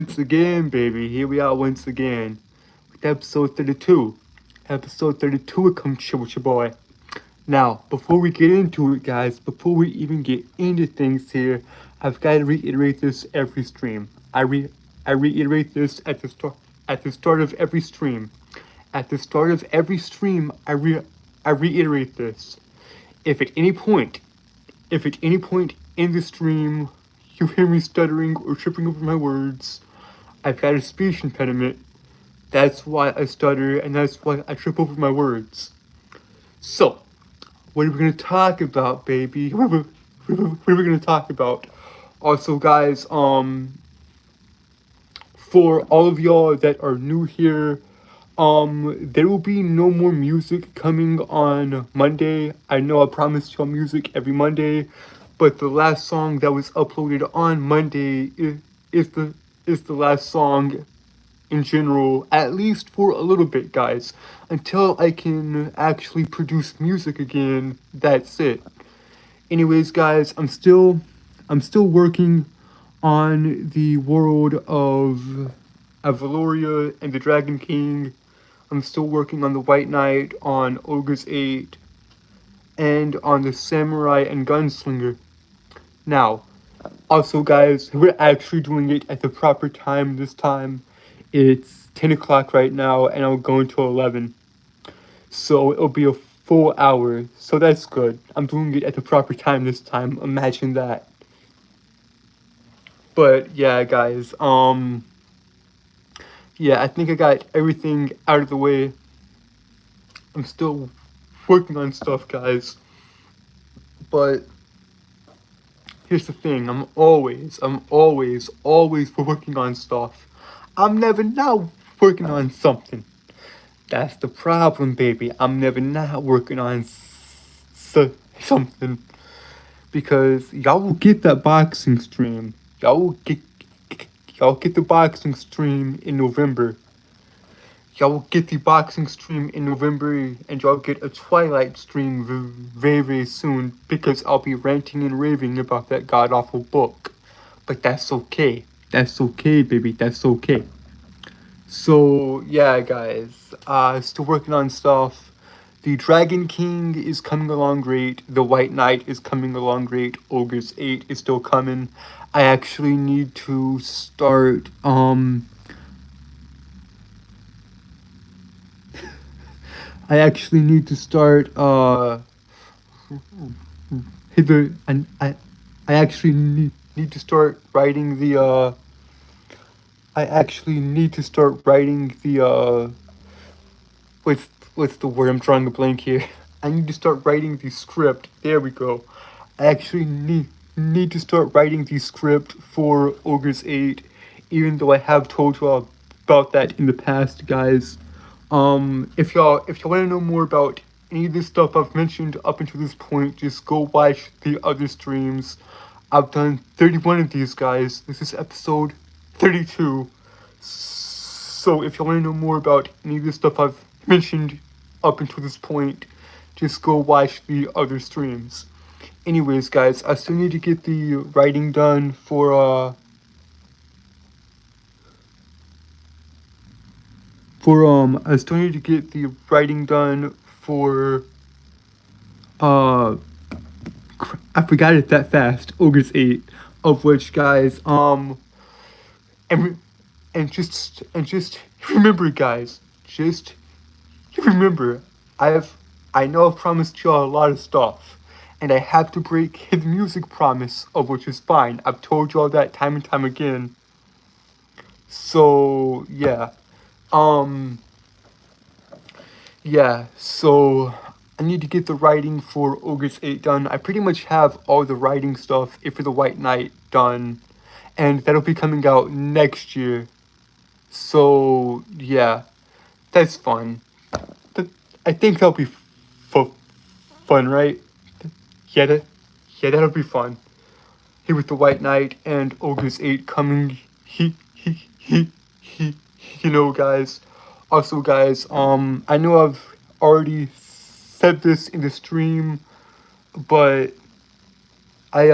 Once again, baby, here we are once again with episode 32. Episode 32 of Come Chill with your boy. Now, before we get into it, guys, before we even get into things here, I've got to reiterate this every stream. I reiterate this at the start of every stream. At the start of every stream, I reiterate this. If at any point, if at any point in the stream you hear me stuttering or tripping over my words, I've got a speech impediment. That's why I stutter and that's why I trip over my words. So, what are we gonna talk about, baby? What are we gonna talk about? Also, guys, for all of y'all that are new here, there will be no more music coming on Monday. I know I promised y'all music every Monday, but the last song that was uploaded on Monday is the last song in general, at least for a little bit, guys. Until I can actually produce music again, that's it. Anyways, guys, I'm still working on the world of Valoria and the Dragon King. I'm still working on the White Knight, on Ogre's 8, and on the Samurai and Gunslinger. Now, also, guys, we're actually doing it at the proper time this time. It's 10 o'clock right now, and I'm going to 11. So it'll be a full hour. So that's good. I'm doing it at the proper time this time. Imagine that. But yeah, guys, yeah, I think I got everything out of the way. I'm still working on stuff, guys. But here's the thing, I'm always working on stuff. I'm never not working on something. That's the problem, baby. I'm never not working on something. Because y'all will get that boxing stream. Y'all get the boxing stream in November. Y'all will get the boxing stream in November, and y'all get a Twilight stream very, very soon because I'll be ranting and raving about that god awful book. But that's okay. That's okay, baby. That's okay. So yeah, guys, still working on stuff. The Dragon King is coming along great. The White Knight is coming along great. Ogre's 8 is still coming. I actually need to start I actually need to start hither and I actually need to start writing the I actually need to start writing the what's the word, I'm drawing a blank here. I need to start writing the script. There we go. I actually need to start writing the script for Ogre's 8, even though I have told you all about that in the past, guys. If y'all want to know more about any of this stuff I've mentioned up until this point, just go watch the other streams. I've done 31 of these, guys. This is episode 32. So if y'all want to know more about any of the stuff I've mentioned up until this point, just go watch the other streams. Anyways, guys, I still need to get the writing done I still need to get the writing done for uh I forgot it that fast. Ogre's 8, of which, guys, and and just remember, guys, just remember, I know I've promised y'all a lot of stuff, and I have to break his music promise, of which is fine. I've told y'all that time and time again. So yeah, um, yeah. So I need to get the writing for Ogre's 8 done. I pretty much have all the writing stuff for the White Knight done, and that'll be coming out next year. So yeah, that's fun. Th- I think that'll be fun, right? Yeah, that'll be fun. Here with the White Knight and Ogre's 8 coming. He, guys. Also, guys, I know I've already said this in the stream, but I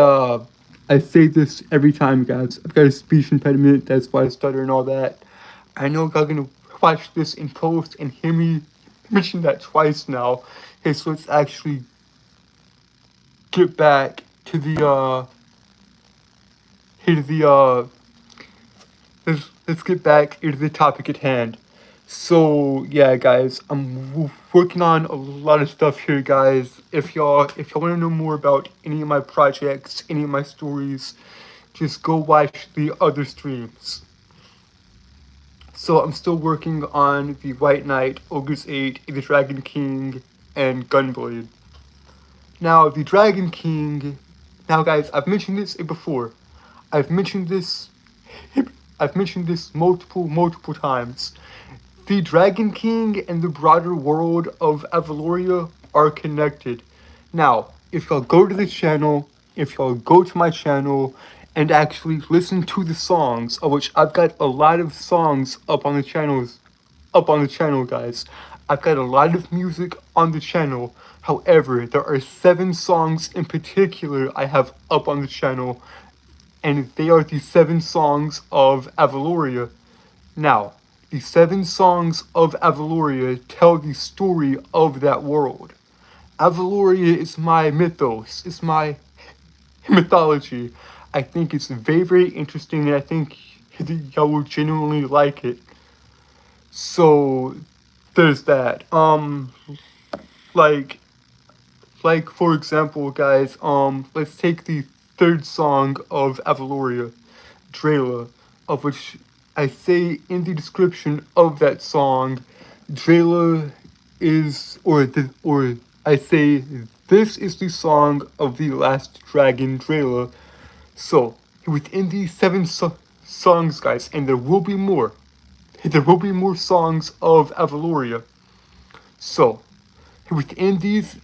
I say this every time, guys. I've got a speech impediment, that's why I stutter and all that. I know y'all gonna watch this in post and hear me mention that twice now. Okay, so let's actually get back to the let's get back into the topic at hand. So yeah, guys, I'm working on a lot of stuff here, guys. If y'all want to know more about any of my projects, any of my stories, just go watch the other streams. So I'm still working on the White Knight, Ogre's 8, the Dragon King, and Gunblade. Now the Dragon King. Now, guys, I've mentioned this before. I've mentioned this I've mentioned this multiple times. The Dragon King and the broader world of Avaloria are connected. Now, if y'all go to the channel, if y'all go to my channel and actually listen to the songs, of which I've got a lot of songs up on the channel, guys. I've got a lot of music on the channel. However, there are 7 songs in particular I have up on the channel, and they are the 7 songs of Avaloria. Now, the 7 songs of Avaloria tell the story of that world. Avaloria is my mythos, it's my mythology. I think it's very interesting, and I think y'all will genuinely like it. So, there's that. Like, for example, guys, let's take the 3rd song of Avaloria, Drela, of which I say in the description of that song, Drela is, or I say this is the song of the last dragon, Drela. So, within these 7 songs, guys, and there will be more songs of Avaloria. So, within these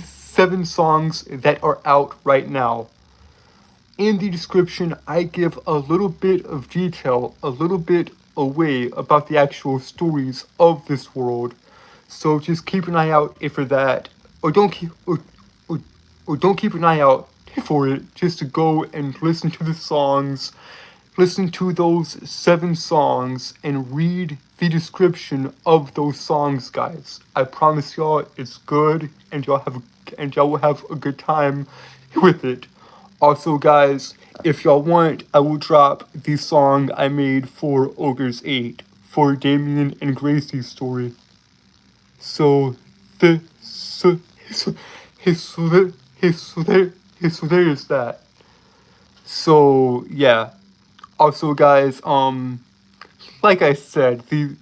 7 songs that are out right now, in the description I give a little bit of detail, a little bit away about the actual stories of this world. So just keep an eye out for that, or don't keep or don't keep an eye out for it, just to go and listen to the songs, listen to those 7 songs, and read the description of those songs, guys. I promise y'all it's good, and y'all will have a good time with it. Also, guys, if y'all want, I will drop the song I made for Ogre's 8 for Damien and Gracie's story. So the so there is that. So yeah. Also, guys, like I said, the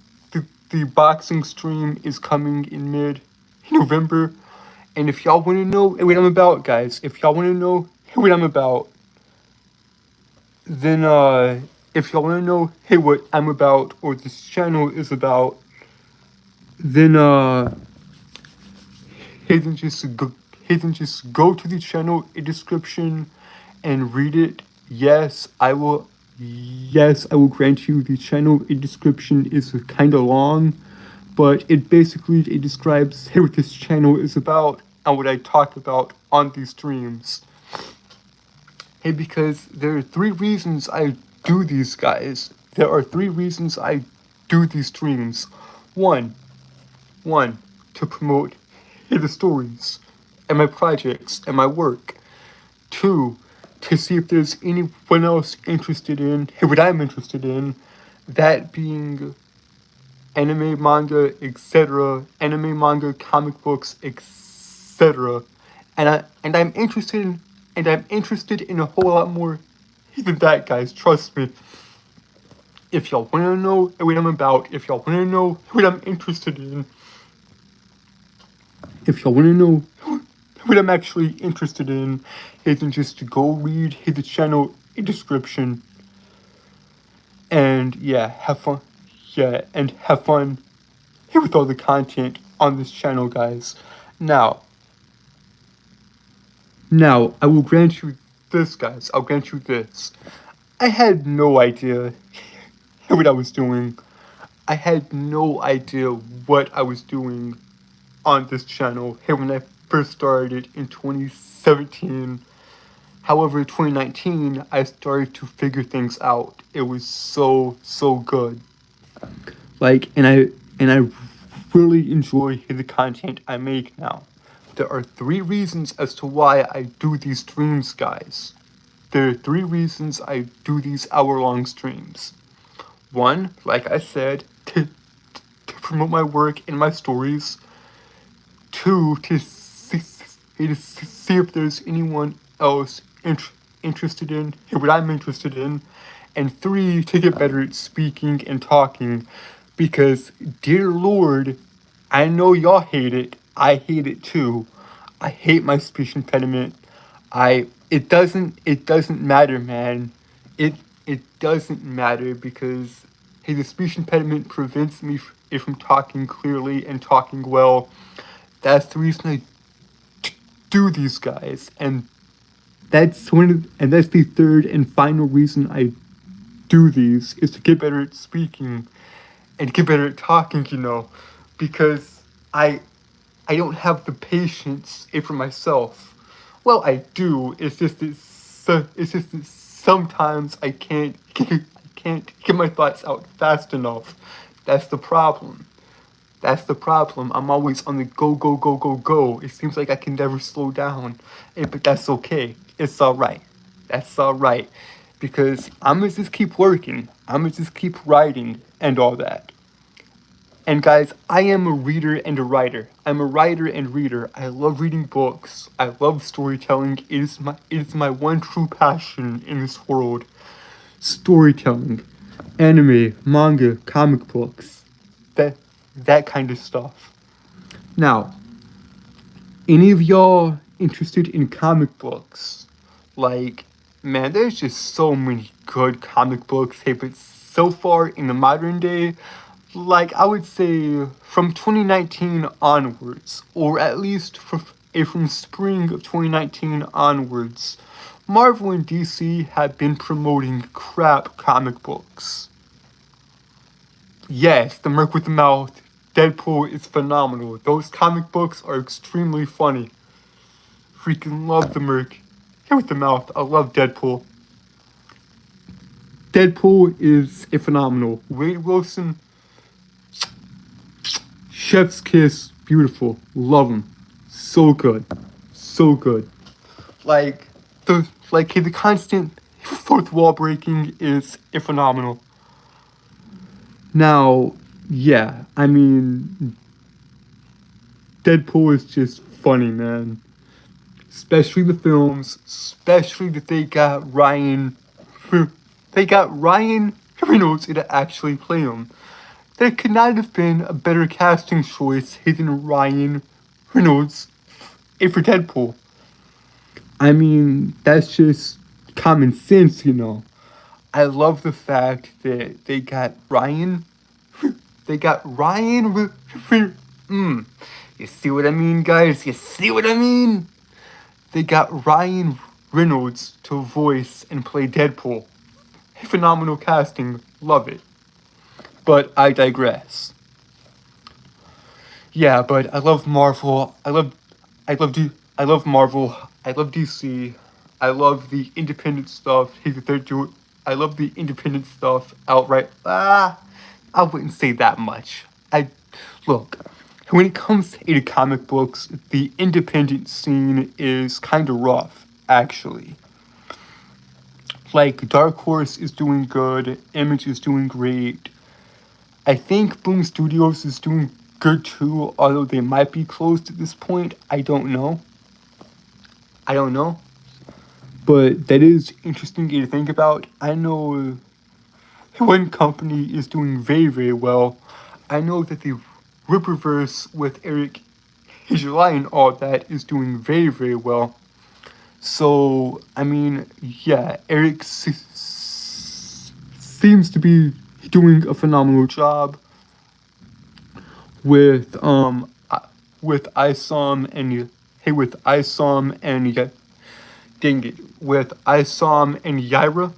boxing stream is coming in mid-November, and if y'all want to know what I'm about, guys, if y'all want to know what I'm about, then if y'all want to know what I'm about or this channel is about, then just go to the channel description and read it. Yes, I will grant you the channel description is kind of long, but it describes what this channel is about and what I talk about on these streams. Hey, because there are 3 reasons I do these, guys. There are 3 reasons I do these streams. One, to promote the stories and my projects and my work. 2, to see if there's anyone else interested in what I'm interested in, that being anime, manga, etc., anime, manga, comic books, etc. And I'm interested in a whole lot more than that, guys. Trust me. If y'all want to know what I'm about, if y'all want to know what I'm interested in, if y'all want to know what I'm actually interested in, then just to go read the channel description. And yeah, have fun. Yeah, and have fun with all the content on this channel, guys. Now, I will grant you this, guys. I'll grant you this. I had no idea what I was doing. I had no idea what I was doing on this channel when I first started in 2017. However, 2019, I started to figure things out. It was so good. Like, and I really enjoy the content I make now. There are 3 reasons as to why I do these streams, guys. There are 3 reasons I do these hour-long streams. One, like I said, to promote my work and my stories. 2, to see if there's anyone else interested in what I'm interested in. And 3, to get better at speaking and talking. Because, dear Lord, I know y'all hate it. I hate it too. I hate my speech impediment. It doesn't matter, man. It doesn't matter because the speech impediment prevents me from talking clearly and talking well. That's the reason I do these guys, and that's the third and final reason I do these is to get better at speaking and get better at talking, because I don't have the patience for myself. Well, I do. It's just that sometimes I can't get my thoughts out fast enough. That's the problem. That's the problem. I'm always on the go, go, go, go, go. It seems like I can never slow down. But that's okay. It's alright. That's alright. Because I'm gonna just keep working. I'm gonna just keep writing and all that. And guys, I am a reader and a writer. I'm a writer and reader. I love reading books. I love storytelling. It is my one true passion in this world. Storytelling. Anime, manga, comic books. That kind of stuff. Now, any of y'all interested in comic books? Like, man, there's just so many good comic books. Hey, but so far in the modern day, like I would say from 2019 onwards, or at least from spring of 2019 onwards, Marvel and DC have been promoting crap comic books. Yes, the Merc with the Mouth, Deadpool is phenomenal. Those comic books are extremely funny. Freaking love the Merc. Here with the Mouth, I love Deadpool. Deadpool is phenomenal. Wade Wilson, chef's kiss, beautiful. Love him. So good. So good. Like the constant fourth wall breaking is phenomenal. Now, yeah, I mean, Deadpool is just funny, man. Especially the films, especially that they got Ryan Reynolds to actually play him. There could not have been a better casting choice than Ryan Reynolds for Deadpool. I mean, that's just common sense, I love the fact that they got Ryan. You see what I mean, guys? You see what I mean? They got Ryan Reynolds to voice and play Deadpool. Phenomenal casting. Love it. But I digress. Yeah, but I love Marvel. I love Marvel. I love DC. I love the independent stuff. I love the independent stuff outright. I wouldn't say that much. Look, when it comes to comic books, the independent scene is kind of rough, actually. Like, Dark Horse is doing good, Image is doing great. I think Boom Studios is doing good too, although they might be closed at this point. I don't know. But that is interesting to think about. I know one company is doing very, very well. I know that the Ripperverse with Eric July and all that is doing very, very well. So, I mean, yeah, Eric seems to be doing a phenomenal job with ISOM and with ISOM and Yaira.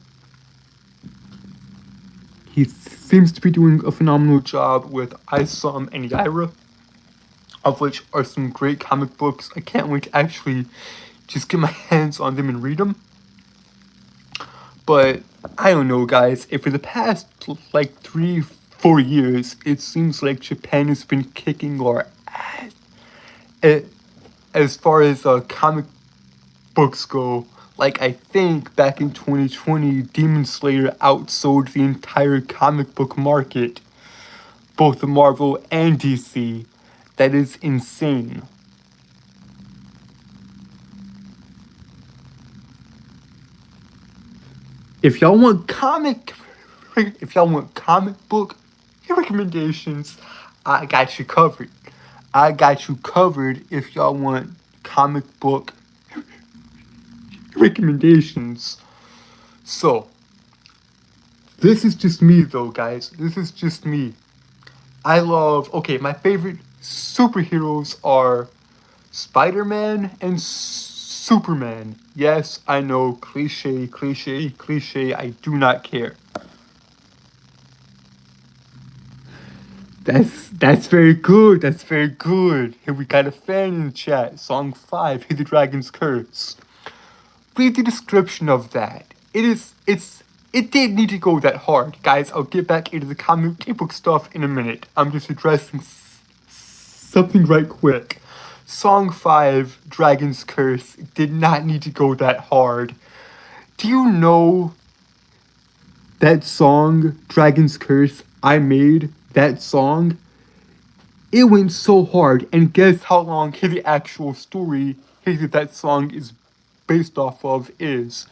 He seems to be doing a phenomenal job with ISOM and Yaira, of which are some great comic books. I can't wait to actually just get my hands on them and read them. But I don't know, guys. If for the past like 3, 4 years, it seems like Japan has been kicking our ass. Eh, as far as comic books go, like I think back in 2020, Demon Slayer outsold the entire comic book market, both the Marvel and DC. That is insane. If y'all want comic book recommendations, I got you covered. I got you covered if y'all want comic book recommendations. So, this is just me though, guys. This is just me. Okay, my favorite superheroes are Spider-Man and Superman. Yes, I know, cliche, cliche, cliche. I do not care. That's very good. That's very good. Here we got a fan in the chat. Song 5, Hit the Dragon's Curse. Read the description of that. It didn't need to go that hard. Guys, I'll get back into the comic book stuff in a minute. I'm just addressing something right quick. Song 5, Dragon's Curse, did not need to go that hard. Do you know that song, Dragon's Curse, I made that song? It went so hard, and guess how long the actual story that song is based off of is.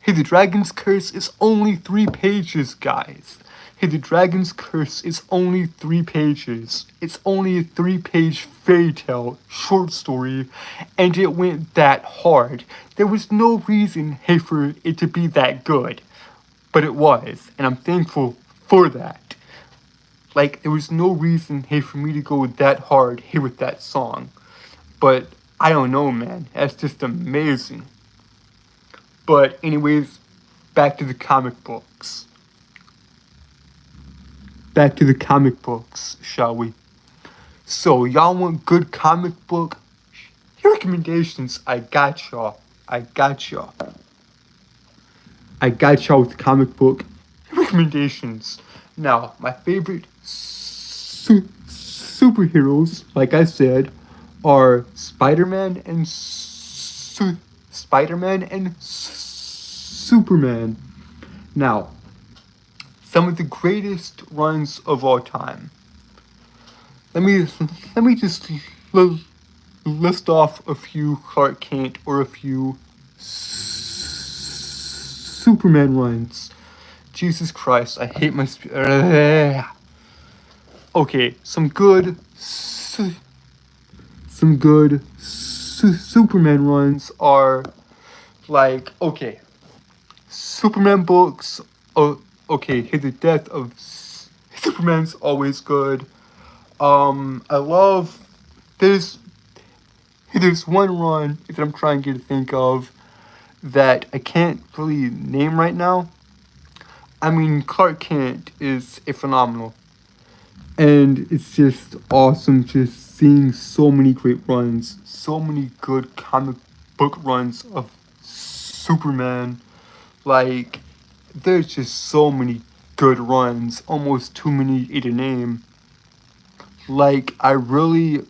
Hey, the Dragon's Curse is only 3 pages, guys. Hey, the Dragon's Curse is only 3 pages. It's only a 3-page fairy tale, short story, and it went that hard. There was no reason, hey, for it to be that good. But it was, and I'm thankful for that. Like, there was no reason, hey, for me to go that hard, hey, with that song. But, I don't know, man. That's just amazing. But, anyways, back to the comic books. Back to the comic books, shall we? So, y'all want good comic book recommendations? I got y'all. I got y'all. I got y'all with comic book recommendations. Now, my favorite superheroes, like I said, are Spider-Man and Superman. Now, some of the greatest runs of all time. Let me just list off a few Clark Kent or a few Superman runs. Jesus Christ, I hate my okay, some good Superman runs are like, okay, Superman books. Oh, okay, the death of Superman's always good. I love there's one run that I'm trying to think of that I can't really name right now. I mean, Clark Kent is a phenomenal. And it's just awesome just seeing so many great runs, so many good comic book runs of Superman. Like, there's just so many good runs, almost too many to name. Like, I really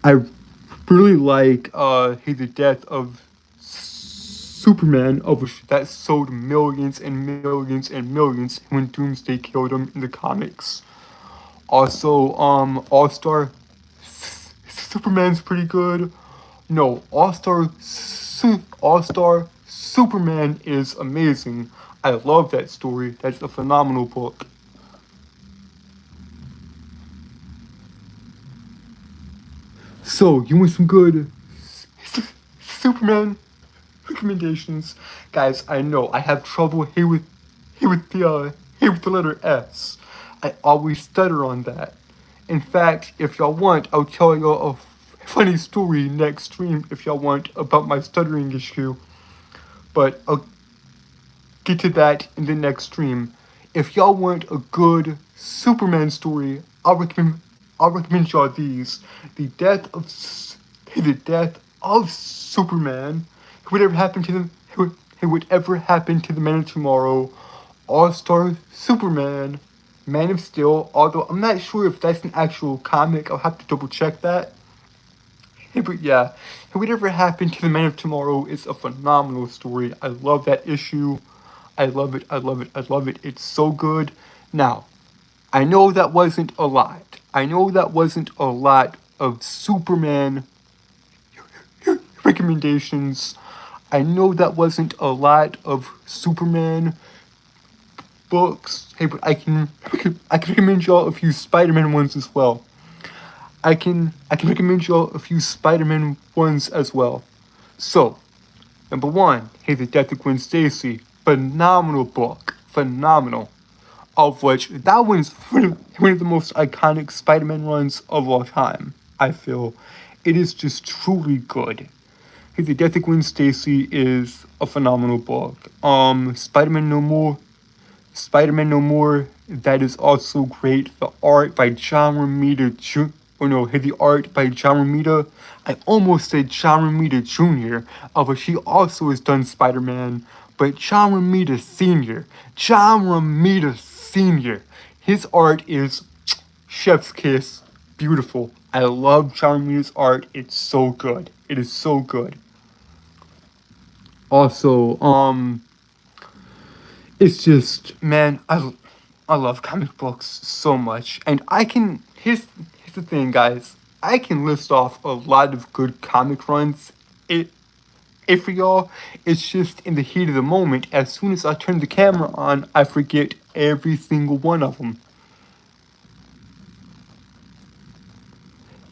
like the death of Superman, that sold millions and millions and millions when Doomsday killed him in the comics. Also, All-Star Superman's pretty good. No, All-Star Superman is amazing. I love that story. That's a phenomenal book. So, you want some good Superman recommendations? Guys, I know I have trouble here with the letter S. I always stutter on that. In fact, if y'all want, I'll tell y'all a funny story next stream if y'all want about my stuttering issue. But I'll get to that in the next stream. If y'all want a good Superman story, I'll recommend y'all these. The death of Superman. Whatever happened to them? Hey, whatever happened to the Man of Tomorrow, All-Star Superman, Man of Steel, although I'm not sure if that's an actual comic. I'll have to double check that. Hey, but yeah, hey, whatever happened to the Man of Tomorrow is a phenomenal story. I love that issue. I love it, I love it, I love it. It's so good. Now, I know that wasn't a lot. I know that wasn't a lot of Superman recommendations. I know that wasn't a lot of Superman books. Hey, but I can recommend y'all a few Spider-Man ones as well. I can recommend y'all a few Spider-Man ones as well. So, number one, hey, The Death of Gwen Stacy. Phenomenal book. Phenomenal. Of which, that one's one of the most iconic Spider-Man runs of all time, I feel. It is just truly good. Hey, The Death of Gwen Stacy is a phenomenal book. Spider-Man No More. Spider-Man No More, that is also great. The art by John Romita Jr. Oh no, the art by John Romita. I almost said John Romita Jr., but he also has done Spider-Man. But John Romita Sr. John Romita Sr. His art is chef's kiss. Beautiful. I love John Romita's art. It's so good. It is so good. Also, it's just, man, I love comic books so much. And here's the thing, guys. I can list off a lot of good comic runs. If for y'all, it's just in the heat of the moment, as soon as I turn the camera on, I forget every single one of them.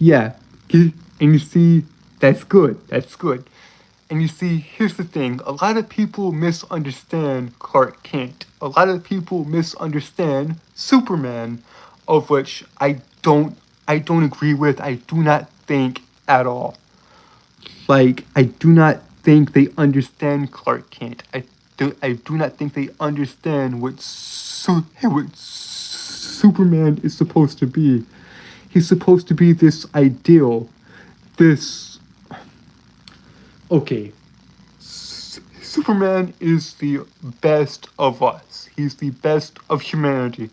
Yeah, and you see, that's good. That's good. And you see, here's the thing. A lot of people misunderstand Clark Kent. A lot of people misunderstand Superman, of which I don't agree with. I do not think at all. Like, I do not think they understand Clark Kent. I do not think they understand what Superman is supposed to be. He's supposed to be this ideal, this okay, Superman is the best of us. He's the best of humanity.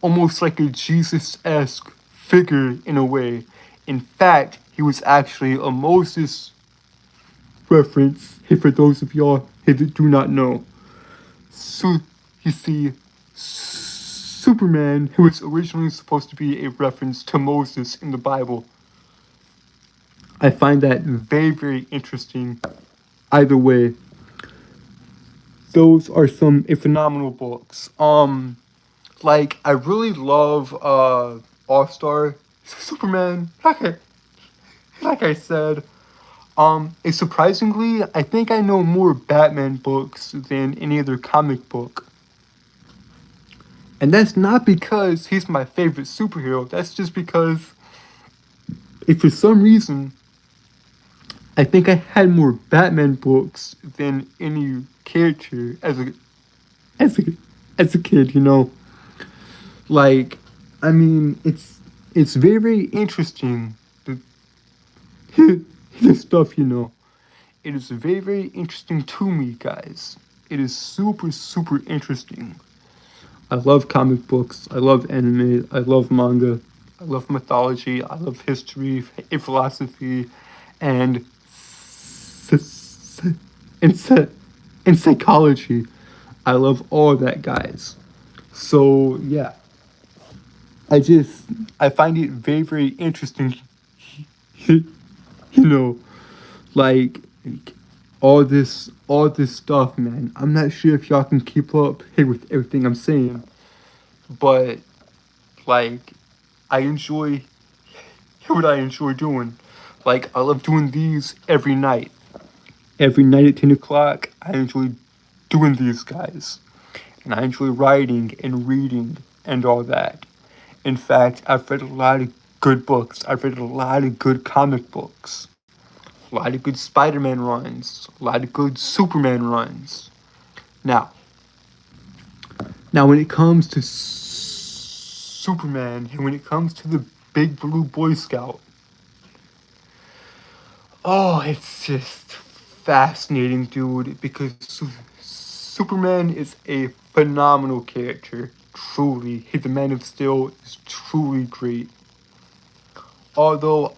Almost like a Jesus-esque figure in a way. In fact, he was actually a Moses reference, for those of y'all that do not know. So, you see, Superman, who was originally supposed to be a reference to Moses in the Bible. I find that very, very interesting. Either way, those are some phenomenal books. Like, I really love All-Star Superman. Like I said, it's surprisingly, I think I know more Batman books than any other comic book. And that's not because he's my favorite superhero. That's just because, if for some reason, I think I had more Batman books than any character as a kid, you know. Like, I mean, it's very interesting, the the stuff, you know. It is very, very interesting to me, guys. It is super, super interesting. I love comic books. I love anime. I love manga. I love mythology. I love history, philosophy, and and psychology. I love all of that, guys. So yeah, I find it very, very interesting. You know, like all this stuff, man. I'm not sure if y'all can keep up with everything I'm saying, but like I enjoy what I enjoy doing. Like, I love doing these every night. Every night at 10 o'clock, I enjoy doing these, guys. And I enjoy writing and reading and all that. In fact, I've read a lot of good books. I've read a lot of good comic books. A lot of good Spider-Man runs. A lot of good Superman runs. Now when it comes to Superman, and when it comes to the Big Blue Boy Scout, oh, it's just fascinating, dude, because Superman is a phenomenal character. Truly, the Man of Steel is truly great. Although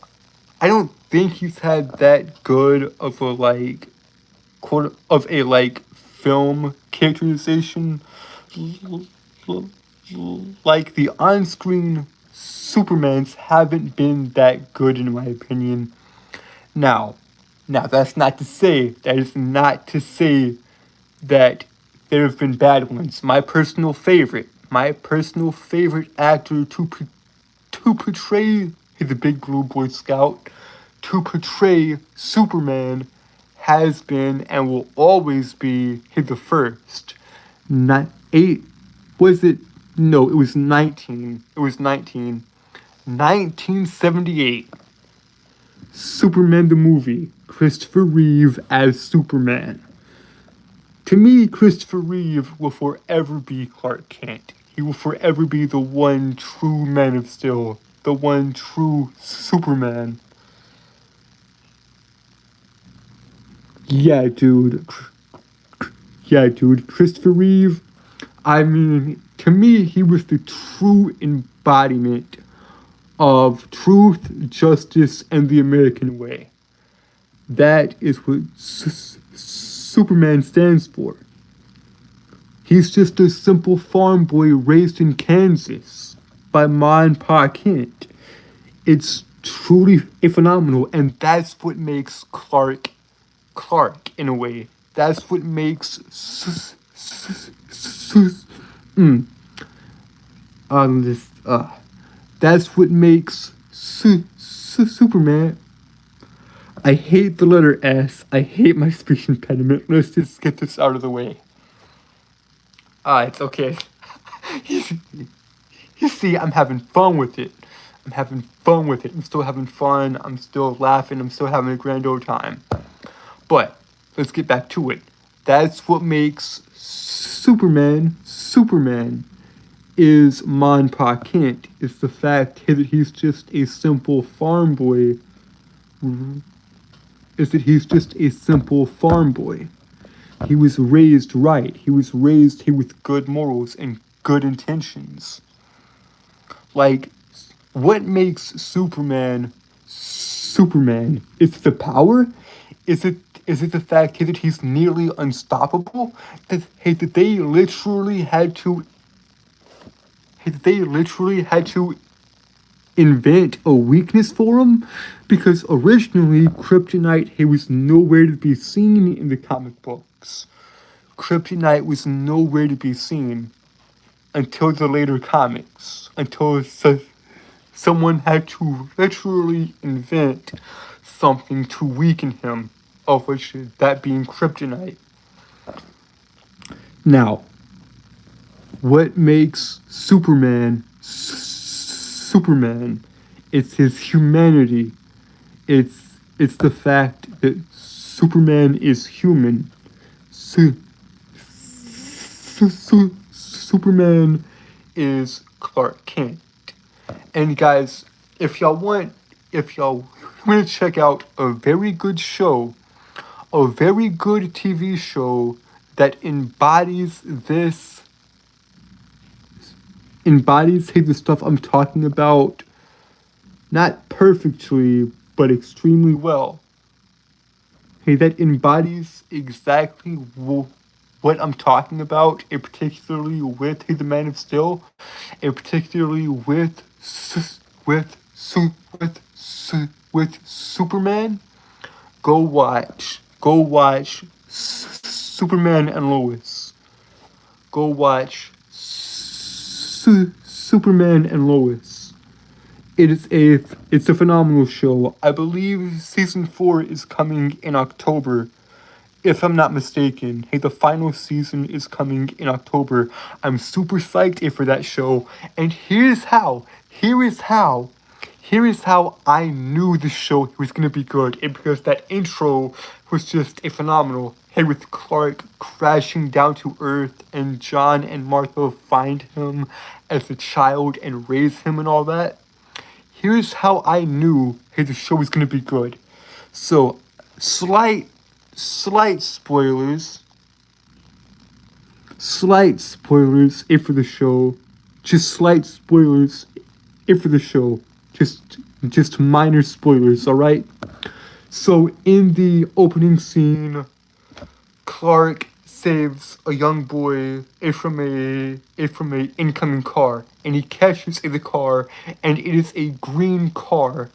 I don't think he's had that good of a film characterization. Like the on-screen Supermans haven't been that good in my opinion. Now, that's not to say that there have been bad ones. My personal favorite actor to portray the Big Blue Boy Scout, to portray Superman, has been and will always be the first. Not eight. Was it? No, it was 19. It was 1978. Superman the movie. Christopher Reeve as Superman. To me, Christopher Reeve will forever be Clark Kent. He will forever be the one true Man of Steel. The one true Superman. Yeah, dude. Christopher Reeve. I mean, to me, he was the true embodiment of truth, justice, and the American way. That is what Superman stands for. He's just a simple farm boy raised in Kansas by Ma and Pa Kent. It's truly phenomenal, and that's what makes Clark in a way. That's what makes that's what makes Superman. I hate the letter S. I hate my speech impediment. Let's just get this out of the way. It's okay. You see, I'm having fun with it. I'm still having fun. I'm still laughing. I'm still having a grand old time. But let's get back to it. That's what makes Superman is Ma and Pa Kent. It's the fact that he's just a simple farm boy. He was raised right. He was raised here with good morals and good intentions. Like, what makes Superman? Is it the power? Is it the fact that he's nearly unstoppable? That they literally had to invent a weakness for him? Because originally Kryptonite was nowhere to be seen in the comic books. Kryptonite was nowhere to be seen until the later comics. Until someone had to literally invent something to weaken him, of which that being Kryptonite. Now, what makes Superman? It's his humanity. It's the fact that Superman is human. Superman is Clark Kent. And guys, if y'all want to check out a very good show, a very good TV show that embodies the stuff I'm talking about, not perfectly, but extremely well. That embodies exactly what I'm talking about, and particularly with the Man of Steel, and particularly with Superman. Go watch Superman and Lois. Go watch Superman and Lois. It's a phenomenal show. I believe season 4 is coming in October, if I'm not mistaken. The final season is coming in October. I'm super psyched for that show. And here is how I knew the show was gonna be good. And because that intro was just phenomenal. With Clark crashing down to Earth and John and Martha find him as a child and raise him and all that. Here's how I knew the show was gonna be good. So, slight slight spoilers. Slight spoilers if for the show. Just slight spoilers if for the show. Just minor spoilers, alright? So in the opening scene, Clark saves a young boy from a incoming car, and he catches in the car, and it is a green car.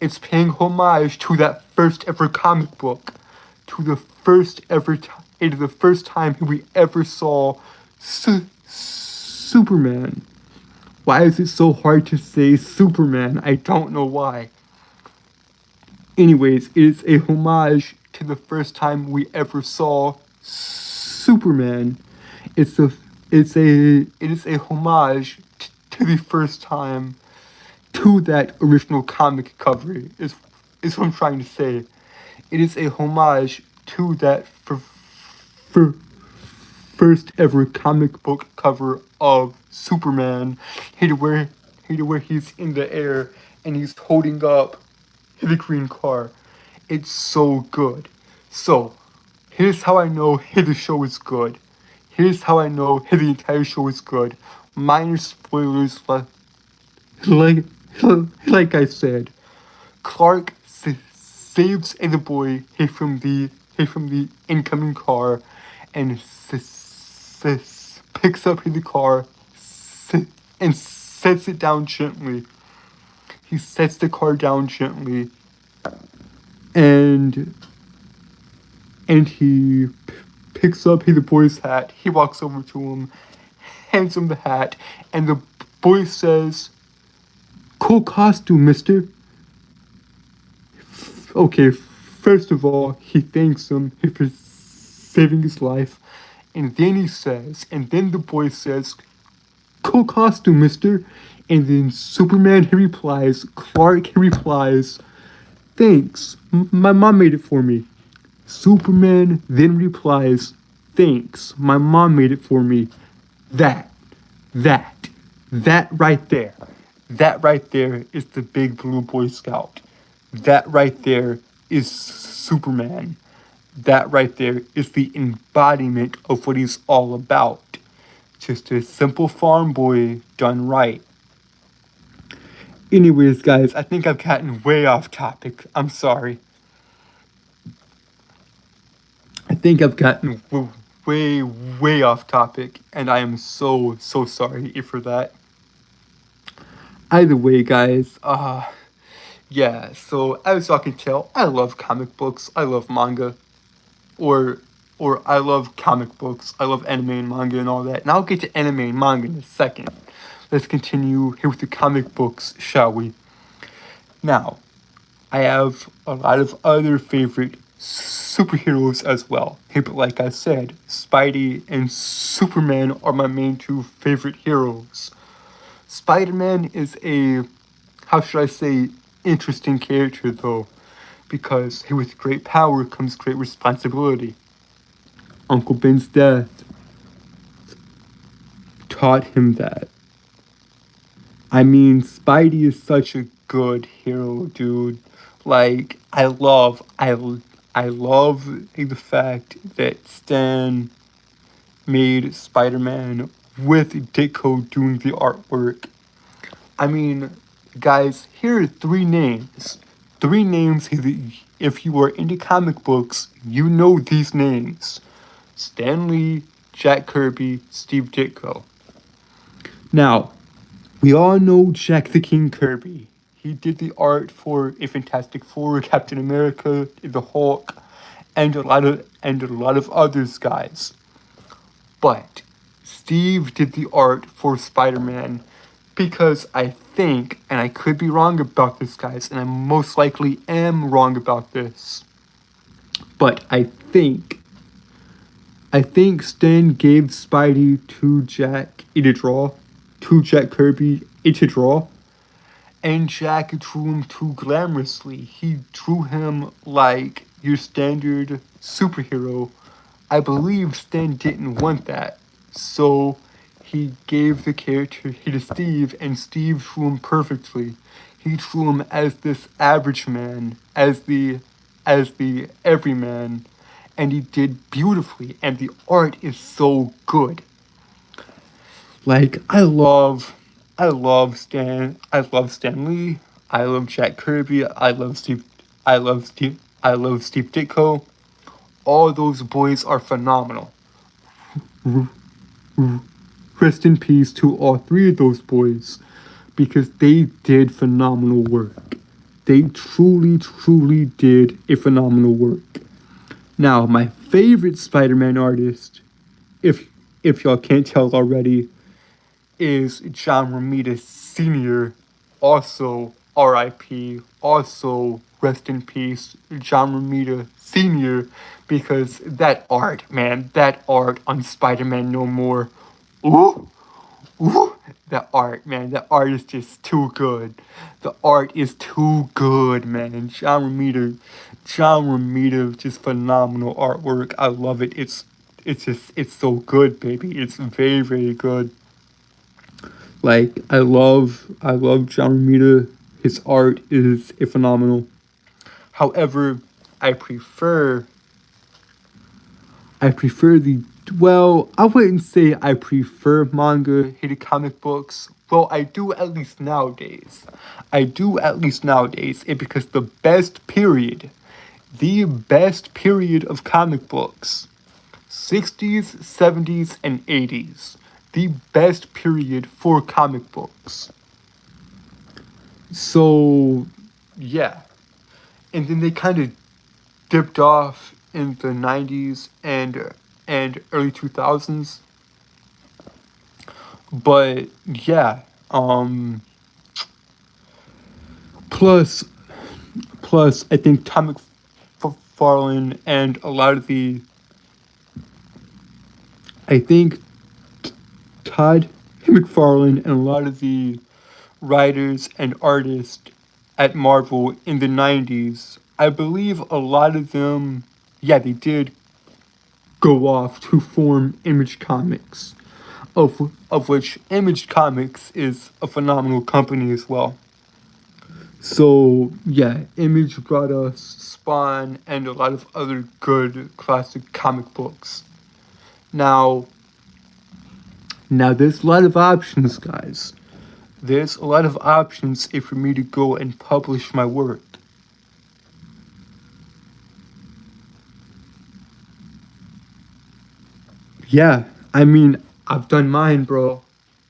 It's paying homage to that first ever comic book, to the first ever it is the first time we ever saw Superman. Why is it so hard to say Superman? I don't know why. Anyways, it is a homage to the first time we ever saw Superman. It is a homage to the first time to that original comic cover. Is what I'm trying to say. It is a homage to that first ever comic book cover of Superman. Where he's in the air and he's holding up the green car. It's so good. So, here's how I know the show is good. Here's how I know the entire show is good. Minor spoilers, like I said. Clark saves the boy from the incoming car, and picks up the car and sets it down gently. He sets the car down gently, and he picks up the boy's hat. He walks over to him, hands him the hat, and the boy says, "Cool costume, mister." Okay, first of all, he thanks him for saving his life, and then the boy says, "Cool costume, mister." And then Superman, Clark replies, "Thanks, my mom made it for me." Superman then replies, "Thanks, my mom made it for me." That right there is the big blue Boy Scout. That right there is Superman. That right there is the embodiment of what he's all about. Just a simple farm boy done right. Anyways, guys, I think I've gotten way off topic. I'm sorry. I think I've gotten way off topic, and I am so sorry for that. Either way, guys, yeah, so as y'all can tell, I love comic books, I love manga, or I love comic books, I love anime and manga and all that, and I'll get to anime and manga in a second. Let's continue here with the comic books, shall we? Now, I have a lot of other favorite superheroes as well. Hey, but like I said, Spidey and Superman are my main two favorite heroes. Spider-Man is a, how should I say, interesting character though, because with great power comes great responsibility. Uncle Ben's death taught him that. I mean, Spidey is such a good hero, dude. Like, I love the fact that Stan made Spider-Man with Ditko doing the artwork. I mean, guys, here are three names. Three names, if you are into comic books, you know these names. Stan Lee, Jack Kirby, Steve Ditko. Now, we all know Jack the King Kirby. He did the art for a Fantastic Four, Captain America, the Hulk, and a lot of others, guys. But Steve did the art for Spider-Man because I think, and I could be wrong about this, guys, and I most likely am wrong about this, but I think Stan gave Spidey to Jack Kirby to draw, and Jack drew him too glamorously. He drew him like your standard superhero. I believe Stan didn't want that, so he gave the character to Steve, and Steve drew him perfectly. He drew him as this average man, as the everyman, and he did beautifully, and the art is so good. Like I love Stan Lee. I love Jack Kirby. I love Steve Ditko. All those boys are phenomenal. Rest in peace to all three of those boys because they did phenomenal work. They truly, truly did a phenomenal work. Now, my favorite Spider-Man artist, if y'all can't tell already, is John Romita Sr., also RIP, also rest in peace, John Romita Sr., because that art, man, that art on Spider-Man No More, ooh, ooh, that art, man, that art is just too good. The art is too good, man. John Romita, just phenomenal artwork. I love it. It's so good, baby. It's very, very good. Like I love John Romita. His art is phenomenal. However, I prefer the well, I wouldn't say I prefer manga hated comic books. Well, I do at least nowadays. I do at least nowadays. It because the best period of comic books, 60s, 70s, and 80s. The best period for comic books. So, yeah. And then they kind of dipped off in the 90s and early 2000s. But yeah, plus I think Tom McFarlane and a lot of the I think Todd McFarlane and a lot of the writers and artists at Marvel in the 90s, I believe a lot of them, yeah, they did go off to form Image Comics, of which Image Comics is a phenomenal company as well. So, yeah, Image brought us Spawn and a lot of other good classic comic books. Now there's a lot of options, guys. There's a lot of options for me to go and publish my work. Yeah, I mean, I've done mine, bro.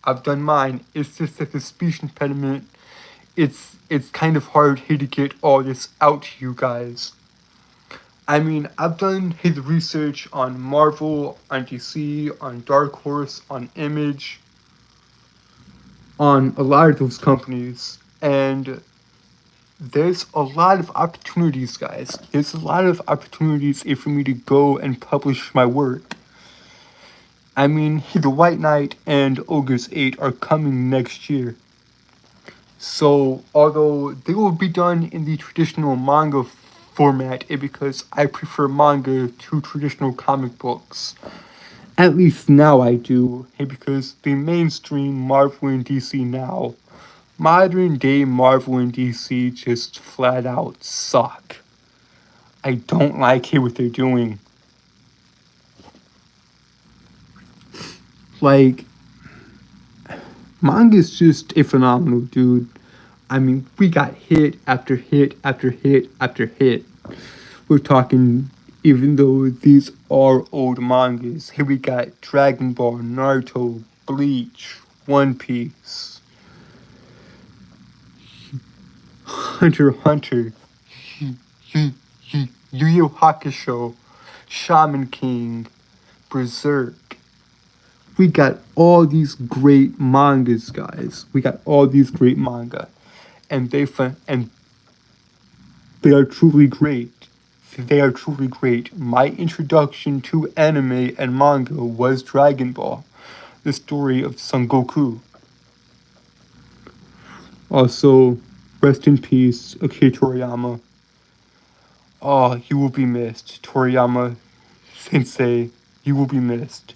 I've done mine. It's just that the speech impediment, it's kind of hard here to get all this out to you guys. I mean, I've done his research on Marvel, on DC, on Dark Horse, on Image, on a lot of those companies, and there's a lot of opportunities, guys. There's a lot of opportunities for me to go and publish my work. I mean, The White Knight and Ogre's 8 are coming next year. So, although they will be done in the traditional manga format, because I prefer manga to traditional comic books. At least now I do, because the mainstream Marvel and DC now, modern day Marvel and DC just flat out suck. I don't like what they're doing. Like, manga's just a phenomenal, dude. I mean, we got hit after hit after hit after hit. We're talking, even though these are old mangas, here we got Dragon Ball, Naruto, Bleach, One Piece, Hunter x Hunter, Yu Yu Hakusho, Shaman King, Berserk. We got all these great mangas, guys. We got all these great manga, and they are truly great. They are truly great. My introduction to anime and manga was Dragon Ball, the story of Son Goku. Also, rest in peace, Akira Toriyama. Oh, you will be missed, Toriyama Sensei. You will be missed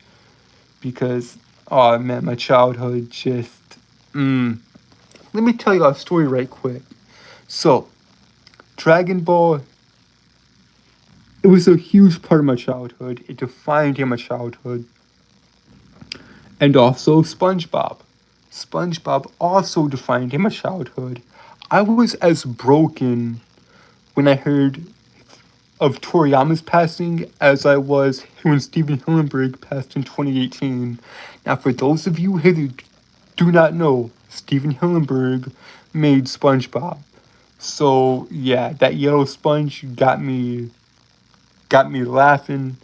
because, oh man, my childhood just. Let me tell you a story right quick. So, Dragon Ball It was a huge part of my childhood. It defined my childhood. And also SpongeBob. SpongeBob also defined my childhood. I was as broken when I heard of Toriyama's passing as I was when Steven Hillenburg passed in 2018. Now, for those of you who do not know, Steven Hillenburg made SpongeBob. So yeah, that yellow sponge got me laughing,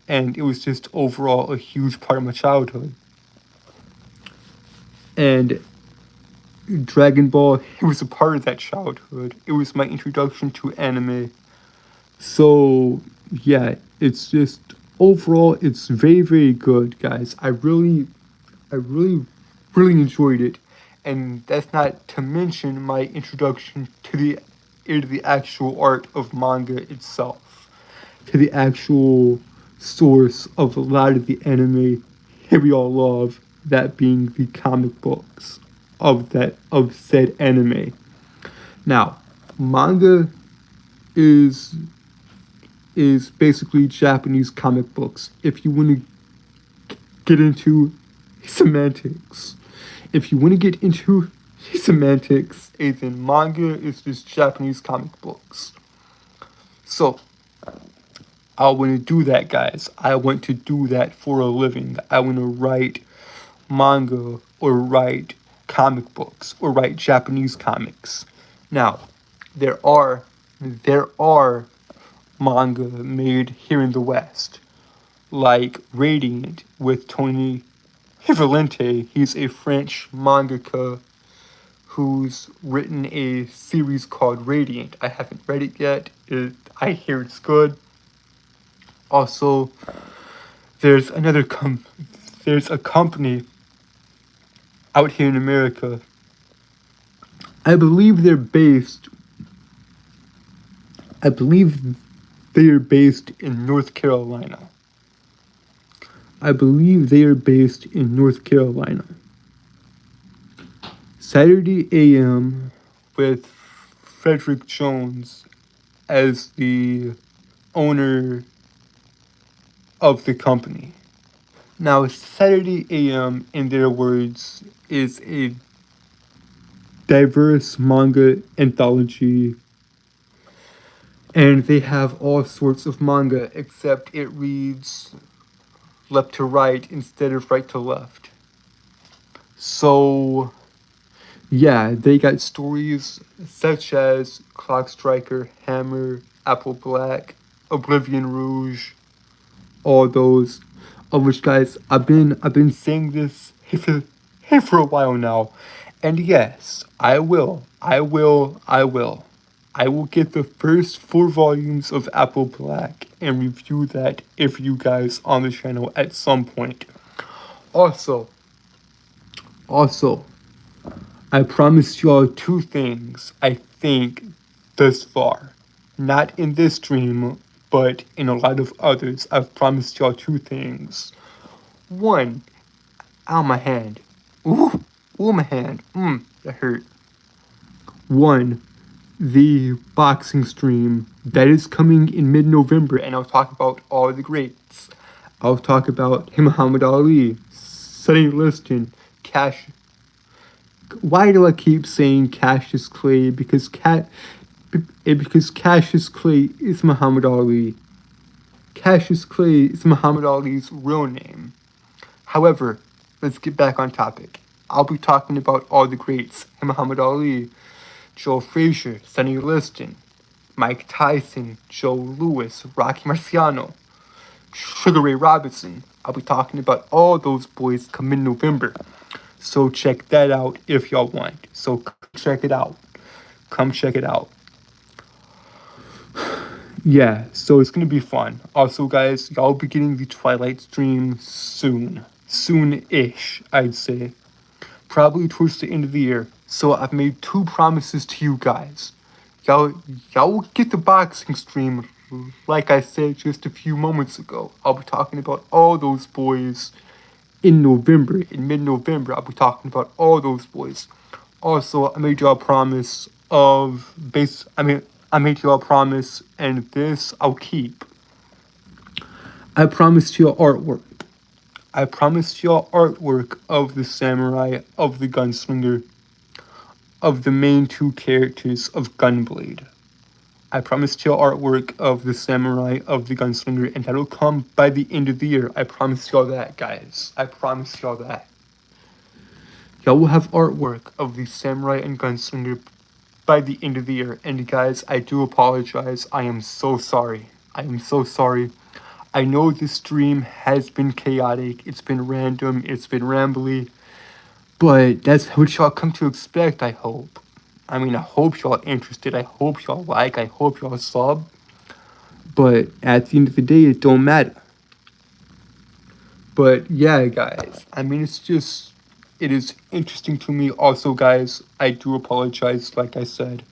and it was just overall a huge part of my childhood. And Dragon Ball, it was a part of that childhood. It was my introduction to anime. So yeah, it's just overall it's very, very good, guys. I really enjoyed it. And that's not to mention my introduction to the actual art of manga itself, to the actual source of a lot of the anime that we all love, that being the comic books of said anime. Now, manga is is basically Japanese comic books. If you want to get into semantics, if you want to get into semantics, then manga is just Japanese comic books. So, I want to do that, guys. I want to do that for a living. I want to write manga or write comic books or write Japanese comics. Now, there are there are manga made here in the West, like Radiant with Tony Valente. He's a French mangaka who's written a series called Radiant. I haven't read it yet. I hear it's good. Also, there's there's a company out here in America. I believe they're based. I believe they are based in North Carolina. I believe they are based in North Carolina. Saturday AM with Frederick Jones as the owner of the company. Now, Saturday AM, in their words, is a diverse manga anthology, and they have all sorts of manga, except it reads left to right instead of right to left. So, yeah, they got stories such as Clock Striker, Hammer, Apple Black, Oblivion Rouge, all those. Of which, guys, I've been saying this for a while now, and yes, I will get the first 4 volumes of Apple Black and review that for you guys on the channel at some point. Also, I promised y'all 2 things, I think, thus far. Not in this stream, but in a lot of others. I've promised y'all 2 things. 1, ow, my hand. Ooh, my hand. That hurt. 1, the boxing stream that is coming in mid-November, and I'll talk about all the greats. I'll talk about Muhammad Ali, Sonny Liston, Cash. Why do I keep saying Cassius Clay? Because Cassius Clay is Muhammad Ali. Cassius Clay is Muhammad Ali's real name. However, let's get back on topic. I'll be talking about all the greats: Muhammad Ali, Joe Frazier, Sonny Liston, Mike Tyson, Joe Louis, Rocky Marciano, Sugar Ray Robinson. I'll be talking about all those boys come in November. So check that out if y'all want. So check it out. Come check it out. Yeah, so it's gonna be fun. Also, guys, y'all be getting the Twilight stream soon. Soon-ish, I'd say. Probably towards the end of the year. So I've made 2 promises to you guys. Y'all will get the boxing stream, like I said just a few moments ago. I'll be talking about all those boys in November, in mid-November. I'll be talking about all those boys. Also, I made y'all a promise of I made y'all a promise, and this I'll keep. I promised y'all artwork. I promised y'all artwork of the samurai, of the gunslinger, of the main two characters of Gunblade. I promised y'all artwork of the samurai, of the gunslinger, and that'll come by the end of the year. I promise y'all that, guys. I promise y'all that. Y'all will have artwork of the samurai and gunslinger by the end of the year. And guys, I do apologize. I am so sorry. I am so sorry. I know this stream has been chaotic. It's been random. It's been rambly. But that's what y'all come to expect, I hope. I mean, I hope y'all interested. I hope y'all like. I hope y'all sub. But at the end of the day, it don't matter. But yeah, guys. I mean, it is interesting to me. Also, guys, I do apologize, like I said.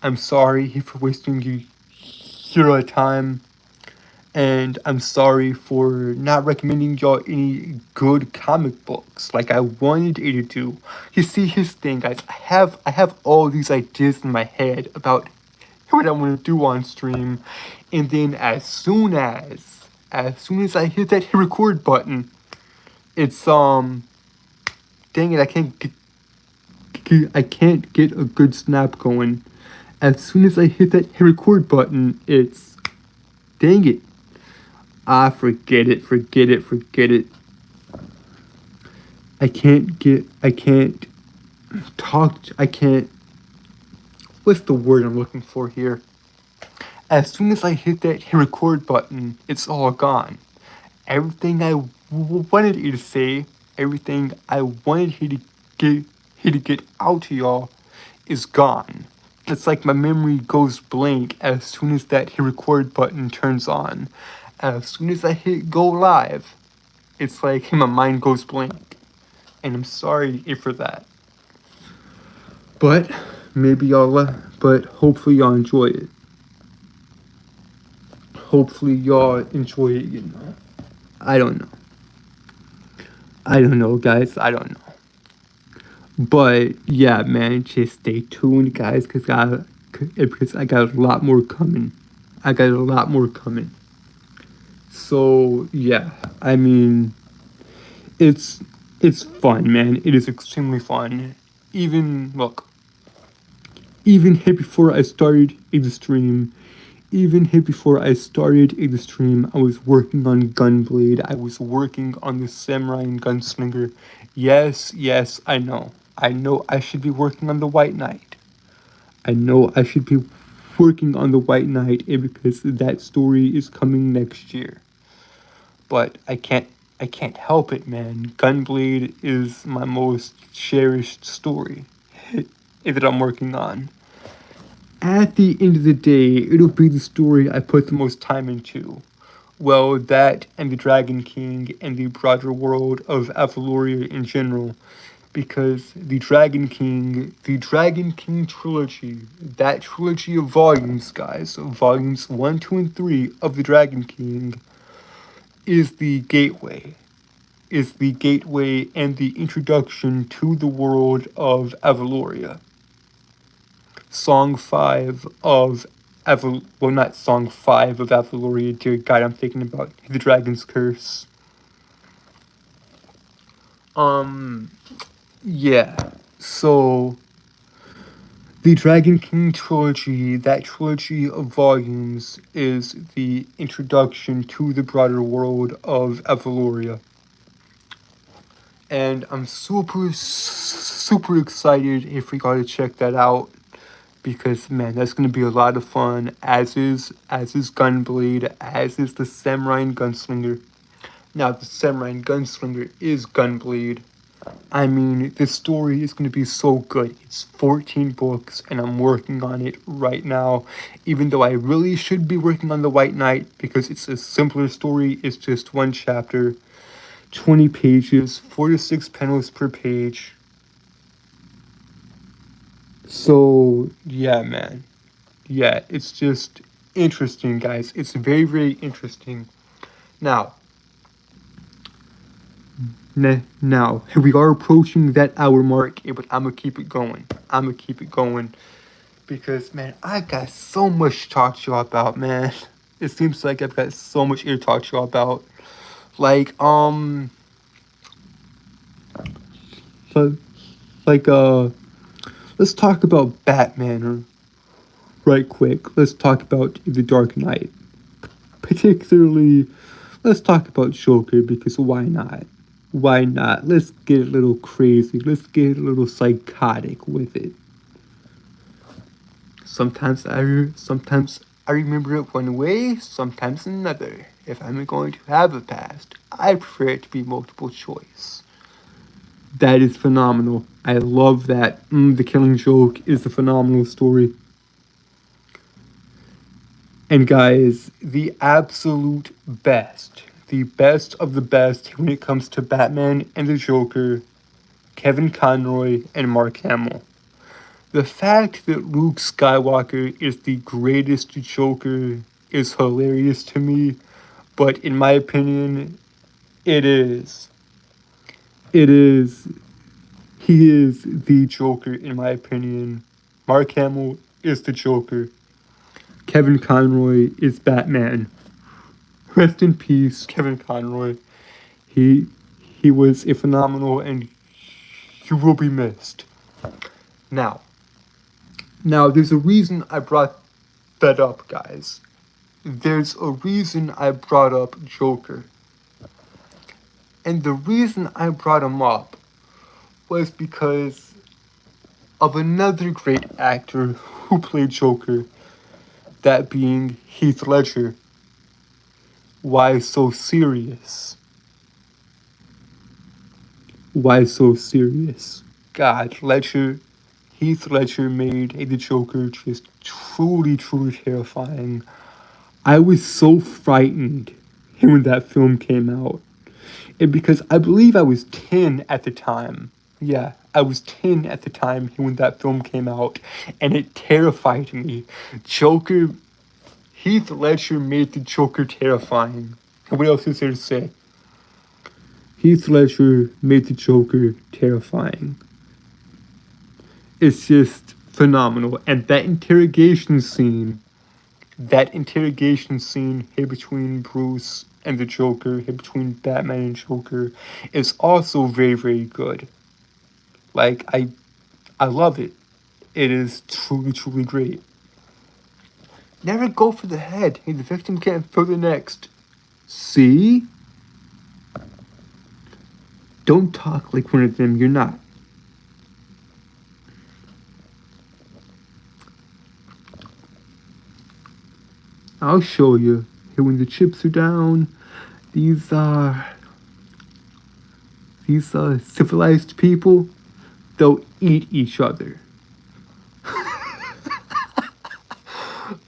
I'm sorry for wasting your time. And I'm sorry for not recommending y'all any good comic books like I wanted you to do. You see, here's the thing, guys. I have all these ideas in my head about what I want to do on stream, and then as soon as I hit that record button, it's dang it, I can't get a good snap going. As soon as I hit that record button, it's dang it. Forget it. I can't what's the word I'm looking for here? As soon as I hit that record button, it's all gone. Everything I wanted you to say, everything I wanted you to get out to y'all is gone. It's like my memory goes blank as soon as that record button turns on. As soon as I hit go live, it's like my mind goes blank. And I'm sorry for that. But hopefully y'all enjoy it. Hopefully y'all enjoy it, you know. I don't know, guys. I don't know. But yeah, man, just stay tuned, guys, because I got a lot more coming. So yeah, I mean, it's fun, man. It is extremely fun. Even here before I started the stream, I was working on Gunblade. I was working on the Samurai and Gunslinger. Yes, I know. I should be working on the White Knight. Because that story is coming next year. But I can't help it, man. Gunblade is my most cherished story that I'm working on. At the end of the day, it'll be the story I put the most time into. Well, that and the Dragon King and the broader world of Avaloria in general. Because the Dragon King trilogy, that trilogy of volumes, guys, volumes 1, 2, and 3 of the Dragon King, is the gateway and the introduction to the world of Avaloria. Song 5 of not Song 5 of Avaloria, dear God, I'm thinking about the Dragon's Curse. Yeah, so the Dragon King trilogy, that trilogy of volumes, is the introduction to the broader world of Avaloria. And I'm super excited if we gotta check that out. Because, man, that's going to be a lot of fun, as is Gunblade, as is the Samurai and Gunslinger. Now, the Samurai and Gunslinger is Gunblade. I mean, this story is going to be so good. It's 14 books, and I'm working on it right now. Even though I really should be working on the White Knight, because it's a simpler story. It's just one chapter, 20 pages, 4 to 6 panels per page. So, yeah, man. Yeah, it's just interesting, guys. It's very, very interesting. Now, we are approaching that hour mark, but I'm going to keep it going. Because, man, I got so much to talk to y'all about, man. It seems like I've got so much here to talk to you about. Like, so, like, let's talk about Batman right quick. Let's talk about The Dark Knight. Particularly, let's talk about Joker, because why not? Why not? Let's get a little crazy. Let's get a little psychotic with it. Sometimes I remember it one way, sometimes another. If I'm going to have a past, I prefer it to be multiple choice. That is phenomenal. I love that. The Killing Joke is a phenomenal story. And guys, the absolute best, the best of the best when it comes to Batman and the Joker, Kevin Conroy and Mark Hamill. The fact that Luke Skywalker is the greatest Joker is hilarious to me, but in my opinion, it is. It is. He is the Joker, in my opinion. Mark Hamill is the Joker. Kevin Conroy is Batman. Rest in peace, Kevin Conroy. He was a phenomenal, and he will be missed. Now, there's a reason I brought that up, guys. There's a reason I brought up Joker. And the reason I brought him up was because of another great actor who played Joker, that being Heath Ledger. Why so serious? Why so serious? God, Heath Ledger made the Joker just truly, truly terrifying. I was so frightened when that film came out. And because I believe I was 10 at the time. Yeah, I was 10 at the time when that film came out. And it terrified me. Heath Ledger made the Joker terrifying. And what else is there to say? Heath Ledger made the Joker terrifying. It's just phenomenal. And that interrogation scene here between Bruce and the Joker, here between Batman and Joker, is also very, very good. Like, I love it. It is truly, truly great. Never go for the head. Hey, the victim can't throw the next. See? Don't talk like one of them, you're not. I'll show you. Here, when the chips are down, these civilized people, they'll eat each other.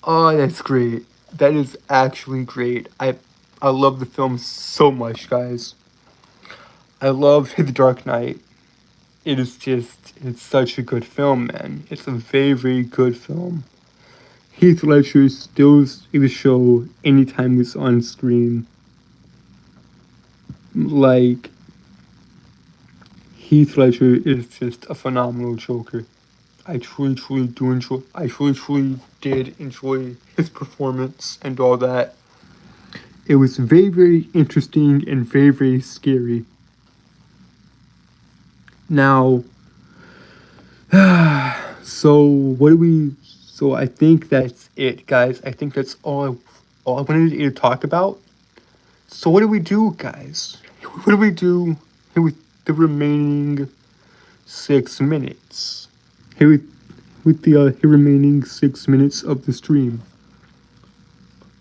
Oh, that's great. That is actually great. I love the film so much, guys. I love The Dark Knight. It's such a good film, man. It's a very, very good film. Heath Ledger steals the show anytime it's on screen. Like, Heath Ledger is just a phenomenal Joker. I truly did enjoy his performance and all that. It was very, very interesting and very, very scary. Now, so I think that's it, guys. I think that's all I wanted to talk about. So what do we do, guys? What do we do with the remaining 6 minutes? Here with the remaining 6 minutes of the stream.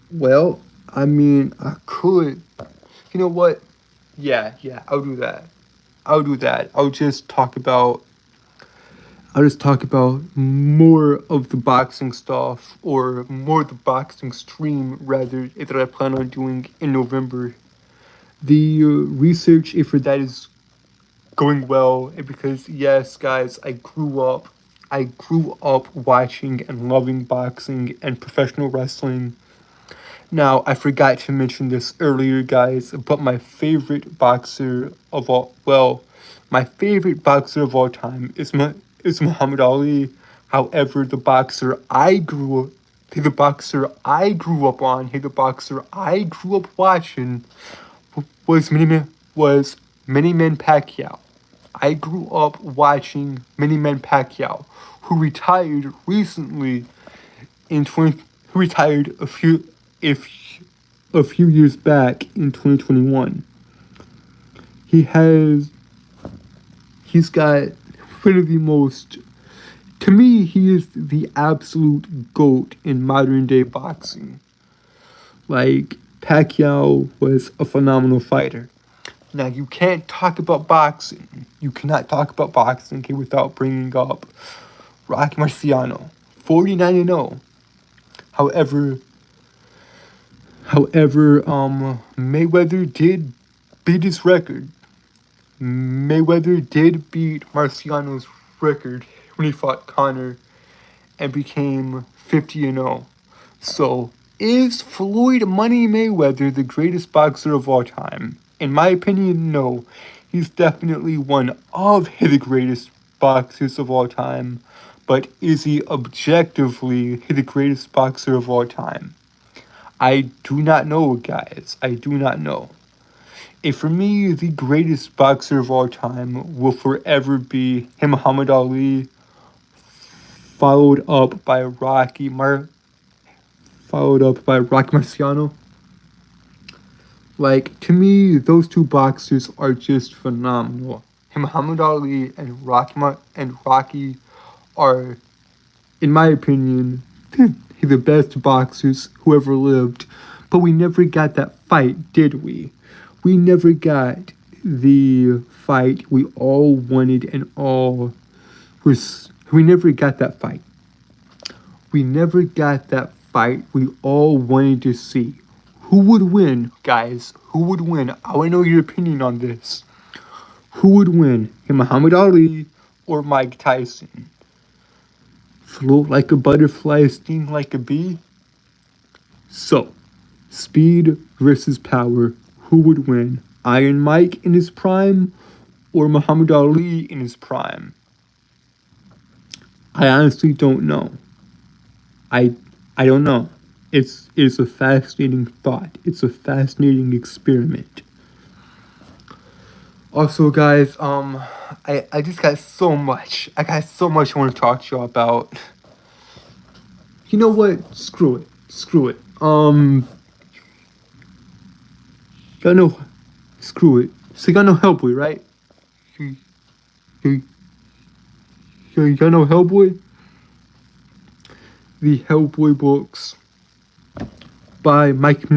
Well, I mean, I could. You know what? Yeah, I'll do that. I'll just talk about more of the boxing stuff, or more of the boxing stream, rather, that I plan on doing in November. The research for that is going well, because yes, guys, I grew up watching and loving boxing and professional wrestling. Now, I forgot to mention this earlier, guys, but my favorite boxer of all time is Muhammad Ali. However, the boxer I grew the boxer I grew up on, the boxer I grew up watching was Mini Man Pacquiao. I grew up watching Mini Man Pacquiao, who retired recently who retired a few years back in 2021. He's got one of the most, to me, he is the absolute GOAT in modern day boxing. Like, Pacquiao was a phenomenal fighter. Now, you can't talk about boxing. You cannot talk about boxing without bringing up Rocky Marciano, 49-0. However, Mayweather did beat his record. Mayweather did beat Marciano's record when he fought Conor and became 50-0. So, is Floyd Money Mayweather the greatest boxer of all time? In my opinion, no. He's definitely one of the greatest boxers of all time. But is he objectively the greatest boxer of all time? I do not know, guys. I do not know. If for me, the greatest boxer of all time will forever be Muhammad Ali, followed up by Rocky Marciano. Like, to me, those two boxers are just phenomenal. Muhammad Ali and Rocky are, in my opinion, the best boxers who ever lived. But we never got that fight, did we? We never got the fight we all wanted and all was. We never got that fight. We never got that fight we all wanted to see. Who would win, guys? Who would win? I want to know your opinion on this. Who would win, Muhammad Ali or Mike Tyson? Float like a butterfly, sting like a bee? So, speed versus power. Who would win? Iron Mike in his prime or Muhammad Ali in his prime? I honestly don't know. I don't know. It's a fascinating thought. It's a fascinating experiment. Also, guys, I just got so much. I got so much I want to talk to y'all about. You know what? Screw it. Y'all know, screw it. So y'all know Hellboy, right? Y'all know Hellboy? The Hellboy books by Mike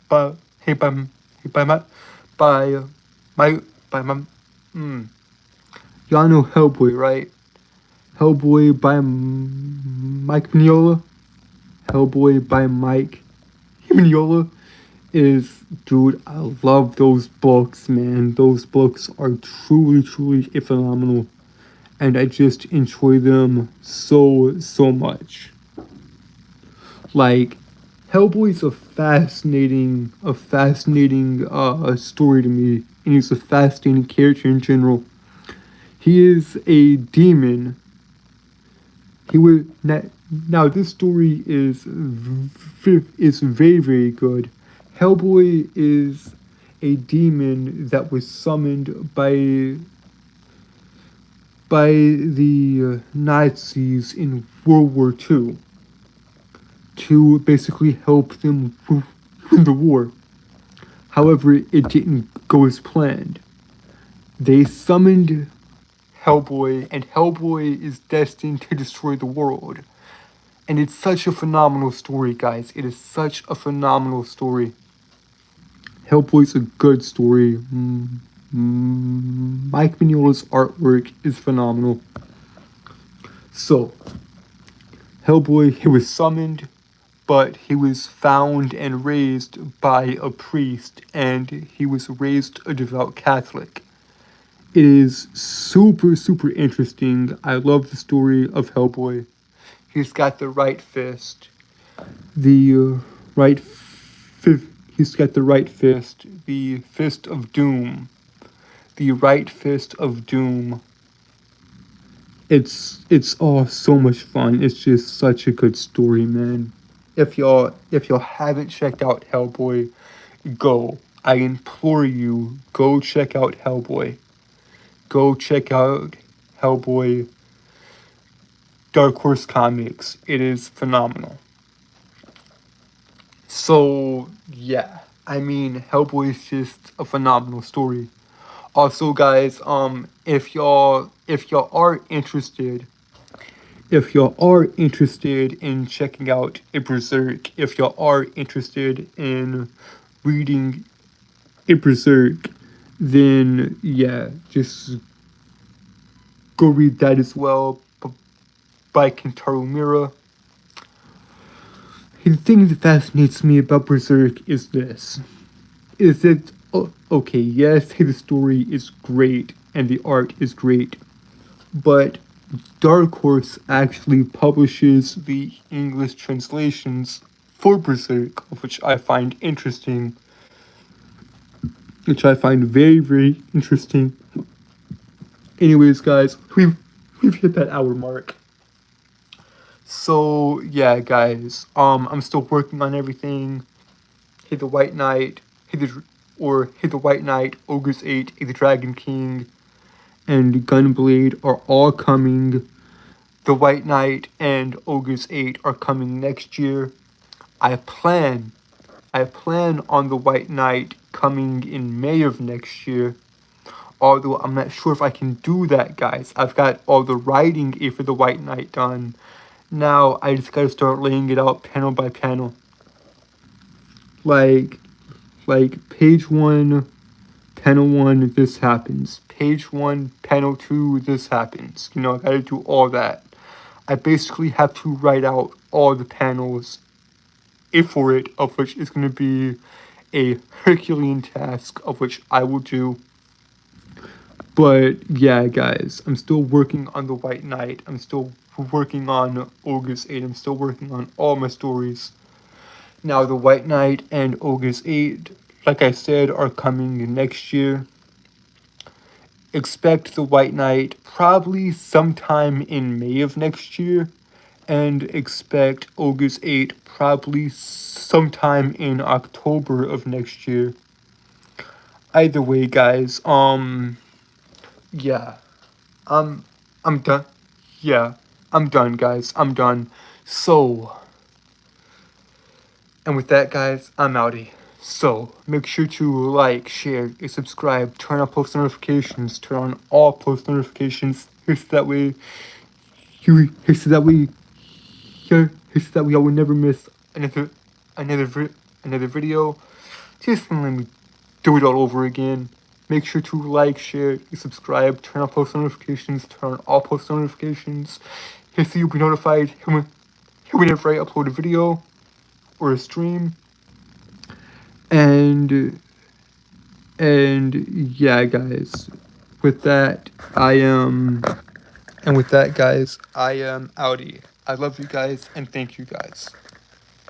by y'all know Hellboy, right? Hellboy by Mike Mignola. Hellboy by Mike Mignola is, dude, I love those books, man. Those books are truly phenomenal. And I just enjoy them so much. Like, Hellboy's a fascinating story to me. And he's a fascinating character in general. He is a demon. Now this story is very good. Hellboy is a demon that was summoned by the Nazis in World War II to basically help them win the war. However, it didn't go as planned. They summoned Hellboy, and Hellboy is destined to destroy the world. And it's such a phenomenal story, guys. It is such a phenomenal story. Hellboy's a good story. Mike Mignola's artwork is phenomenal. So, Hellboy, he was summoned, but he was found and raised by a priest, and he was raised a devout Catholic. It is super interesting. I love the story of Hellboy. He's got the right fist. He's got the right fist. The fist of doom. The right fist of doom. It's all so much fun. It's just such a good story, man. if y'all haven't checked out Hellboy, go. I implore you, go check out Hellboy. Go check out Hellboy Dark Horse Comics. It is phenomenal. So yeah, I mean Hellboy is just a phenomenal story. Also, guys, if y'all are interested in checking out a Berserk, if y'all are interested in reading a Berserk, then yeah, just go read that as well by Kentaro Miura. The thing that fascinates me about Berserk is this. Is that, okay, yes, the story is great and the art is great, but Dark Horse actually publishes the English translations for Berserk, which I find interesting. Which I find very, very interesting. Anyways, guys, we've hit that hour mark. So yeah, guys, I'm still working on everything. Hit the White Knight, hit the White Knight, Ogre's 8, hit the Dragon King, and Gunblade are all coming. The White Knight and Ogre's 8 are coming next year. I plan on the White Knight coming in May of next year. Although I'm not sure if I can do that, guys. I've got all the writing for the White Knight done. Now I just gotta start laying it out panel by panel. Like page 1, panel 1, this happens. Page 1, panel 2, this happens. I gotta do all that. I basically have to write out all the panels for it, of which is going to be a Herculean task, of which I will do. But yeah, guys, I'm still working on the White Knight. I'm still working on Ogre's 8. I'm still working on all my stories. Now, the White Knight and Ogre's 8, like I said, are coming next year. Expect the White Knight probably sometime in May of next year. And expect Ogre's 8 probably sometime in October of next year. Either way, guys, yeah, I'm done. Yeah, I'm done, guys. I'm done. So, and with that, guys, I'm outie. So, make sure to like, share, and subscribe, turn on post notifications, turn on all post notifications. Here's that way, here's that way I will never miss another video. Just let me do it all over again. Make sure to like, share, subscribe, turn on post notifications, turn on all post notifications. So you'll be notified whenever I upload a video or a stream. And yeah, guys. With that, guys, I am outie. I love you guys and thank you guys.